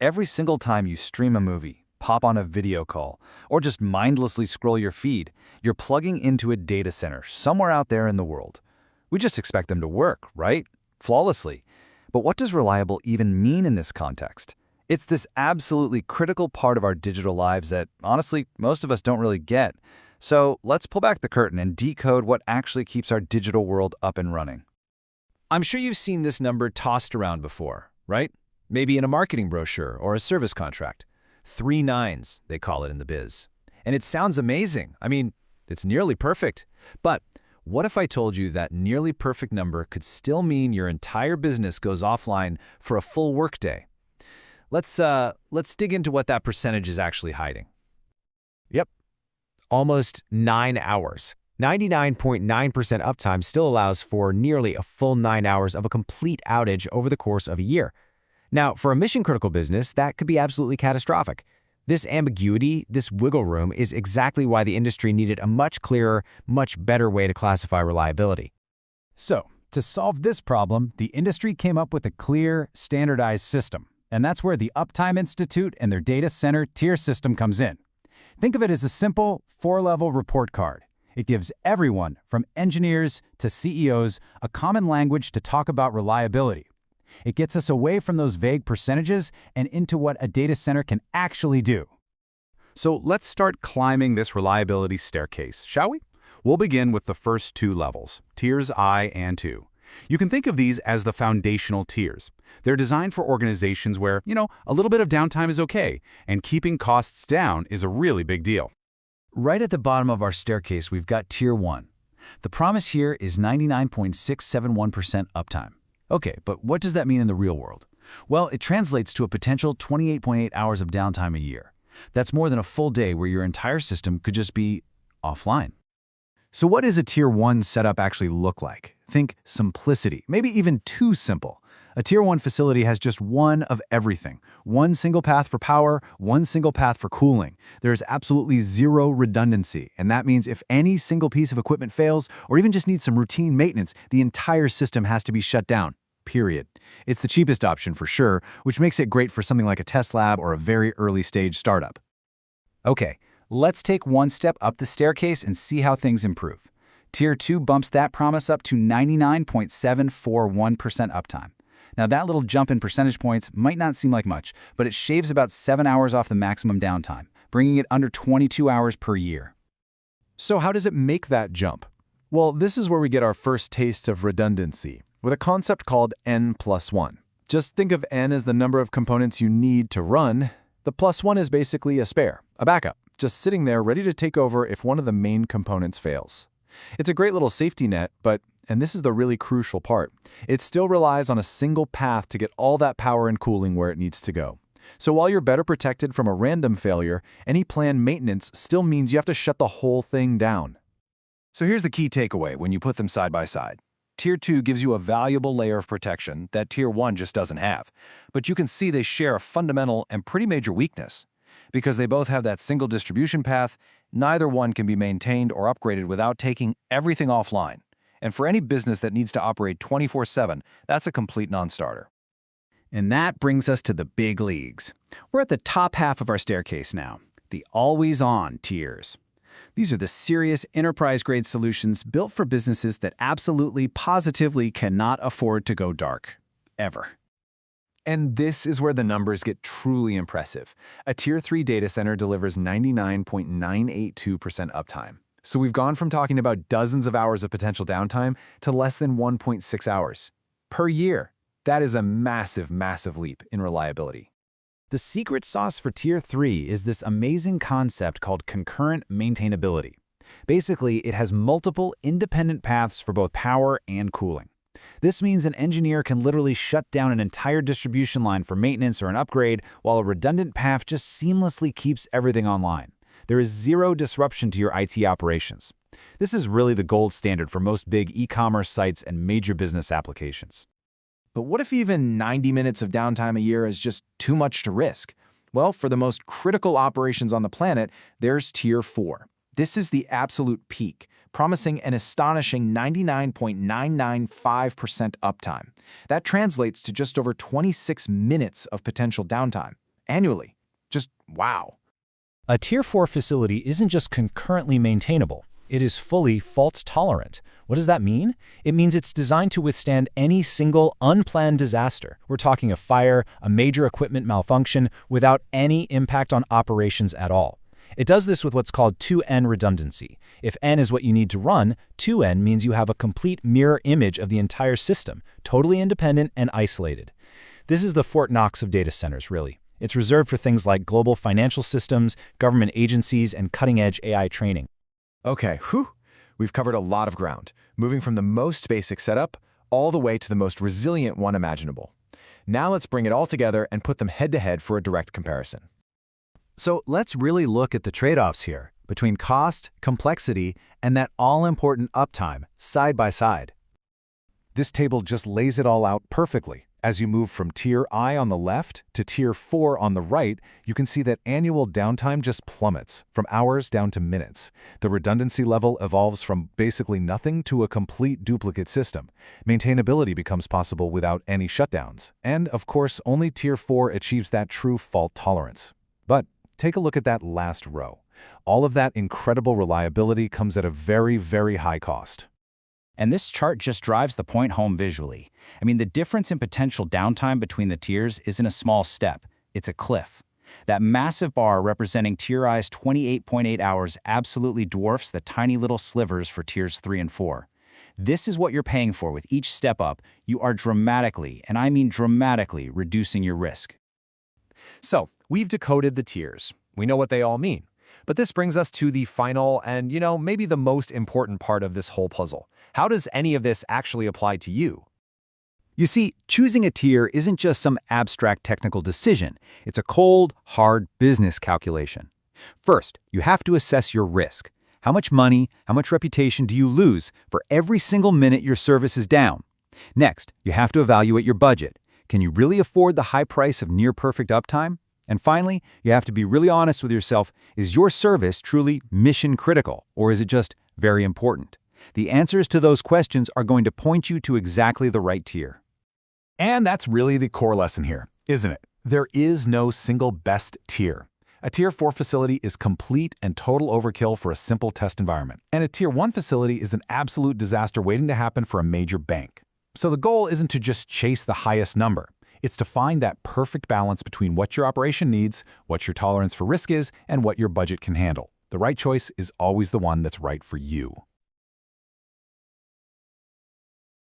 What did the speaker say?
Every single time you stream a movie, pop on a video call, or just mindlessly scroll your feed, you're plugging into a data center somewhere out there in the world. We just expect them to work, right? Flawlessly. But what does reliable even mean in this context? It's this absolutely critical part of our digital lives that, honestly, most of us don't really get. So let's pull back the curtain and decode what actually keeps our digital world up and running. I'm sure you've seen this number tossed around before, right? Maybe in a marketing brochure or a service contract. 3 nines, they call it in the biz. And it sounds amazing. I mean, it's nearly perfect. But what if I told you that nearly perfect number could still mean your entire business goes offline for a full workday? Let's dig into what that percentage is actually hiding. Yep, almost 9 hours. 99.9% uptime still allows for nearly a full 9 hours of a complete outage over the course of a year. Now, for a mission-critical business, that could be absolutely catastrophic. This ambiguity, this wiggle room, is exactly why the industry needed a much clearer, much better way to classify reliability. So, to solve this problem, the industry came up with a clear, standardized system. And that's where the Uptime Institute and their data center tier system comes in. Think of it as a simple, 4-level report card. It gives everyone, from engineers to CEOs, a common language to talk about reliability. It gets us away from those vague percentages and into what a data center can actually do. So let's start climbing this reliability staircase, shall we? We'll begin with the first 2 levels, tiers I and II. You can think of these as the foundational tiers. They're designed for organizations where, a little bit of downtime is okay, and keeping costs down is a really big deal. Right at the bottom of our staircase, we've got Tier 1. The promise here is 99.671% uptime. Okay, but what does that mean in the real world? Well, it translates to a potential 28.8 hours of downtime a year. That's more than a full day where your entire system could just be offline. So what does a Tier 1 setup actually look like? Think simplicity, maybe even too simple. A Tier 1 facility has just one of everything. One single path for power, one single path for cooling. There is absolutely zero redundancy, and that means if any single piece of equipment fails, or even just needs some routine maintenance, the entire system has to be shut down. Period. It's the cheapest option for sure, which makes it great for something like a test lab or a very early stage startup. Okay, let's take one step up the staircase and see how things improve. Tier 2 bumps that promise up to 99.741% uptime. Now that little jump in percentage points might not seem like much, but it shaves about 7 hours off the maximum downtime, bringing it under 22 hours per year. So how does it make that jump? Well, this is where we get our first taste of redundancy, with a concept called N+1. Just think of N as the number of components you need to run. The +1 is basically a spare, a backup, just sitting there ready to take over if one of the main components fails. It's a great little safety net, but, and this is the really crucial part, it still relies on a single path to get all that power and cooling where it needs to go. So while you're better protected from a random failure, any planned maintenance still means you have to shut the whole thing down. So here's the key takeaway when you put them side by side. Tier 2 gives you a valuable layer of protection that Tier 1 just doesn't have. But you can see they share a fundamental and pretty major weakness. Because they both have that single distribution path, neither one can be maintained or upgraded without taking everything offline. And for any business that needs to operate 24/7, that's a complete non-starter. And that brings us to the big leagues. We're at the top half of our staircase now, the always-on tiers. These are the serious enterprise-grade solutions built for businesses that absolutely, positively cannot afford to go dark. Ever. And this is where the numbers get truly impressive. A Tier 3 data center delivers 99.982% uptime. So we've gone from talking about dozens of hours of potential downtime to less than 1.6 hours per year. That is a massive, massive leap in reliability. The secret sauce for Tier 3 is this amazing concept called concurrent maintainability. Basically, it has multiple independent paths for both power and cooling. This means an engineer can literally shut down an entire distribution line for maintenance or an upgrade, while a redundant path just seamlessly keeps everything online. There is zero disruption to your IT operations. This is really the gold standard for most big e-commerce sites and major business applications. But what if even 90 minutes of downtime a year is just too much to risk? Well, for the most critical operations on the planet, there's Tier 4. This is the absolute peak, promising an astonishing 99.995% uptime. That translates to just over 26 minutes of potential downtime annually. Just wow. A Tier 4 facility isn't just concurrently maintainable, it is fully fault-tolerant. What does that mean? It means it's designed to withstand any single unplanned disaster. We're talking a fire, a major equipment malfunction, without any impact on operations at all. It does this with what's called 2N redundancy. If N is what you need to run, 2N means you have a complete mirror image of the entire system, totally independent and isolated. This is the Fort Knox of data centers, really. It's reserved for things like global financial systems, government agencies, and cutting-edge AI training. Okay, we've covered a lot of ground, moving from the most basic setup all the way to the most resilient one imaginable. Now let's bring it all together and put them head-to-head for a direct comparison. So let's really look at the trade-offs here between cost, complexity, and that all-important uptime side by side. This table just lays it all out perfectly. As you move from Tier I on the left to Tier 4 on the right, you can see that annual downtime just plummets, from hours down to minutes. The redundancy level evolves from basically nothing to a complete duplicate system. Maintainability becomes possible without any shutdowns. And, of course, only Tier 4 achieves that true fault tolerance. But take a look at that last row. All of that incredible reliability comes at a very, very high cost. And this chart just drives the point home visually. I mean, the difference in potential downtime between the tiers isn't a small step, it's a cliff. That massive bar representing Tier I's 28.8 hours absolutely dwarfs the tiny little slivers for Tiers 3 and 4. This is what you're paying for with each step up. You are dramatically, and I mean dramatically, reducing your risk. So, we've decoded the tiers. We know what they all mean. But this brings us to the final and, maybe the most important part of this whole puzzle. How does any of this actually apply to you? You see, choosing a tier isn't just some abstract technical decision. It's a cold, hard business calculation. First, you have to assess your risk. How much money, how much reputation do you lose for every single minute your service is down? Next, you have to evaluate your budget. Can you really afford the high price of near-perfect uptime? And finally, you have to be really honest with yourself. Is your service truly mission critical, or is it just very important? The answers to those questions are going to point you to exactly the right tier. And that's really the core lesson here, isn't it? There is no single best tier. A Tier 4 facility is complete and total overkill for a simple test environment. And a Tier 1 facility is an absolute disaster waiting to happen for a major bank. So the goal isn't to just chase the highest number. It's to find that perfect balance between what your operation needs, what your tolerance for risk is, and what your budget can handle. The right choice is always the one that's right for you.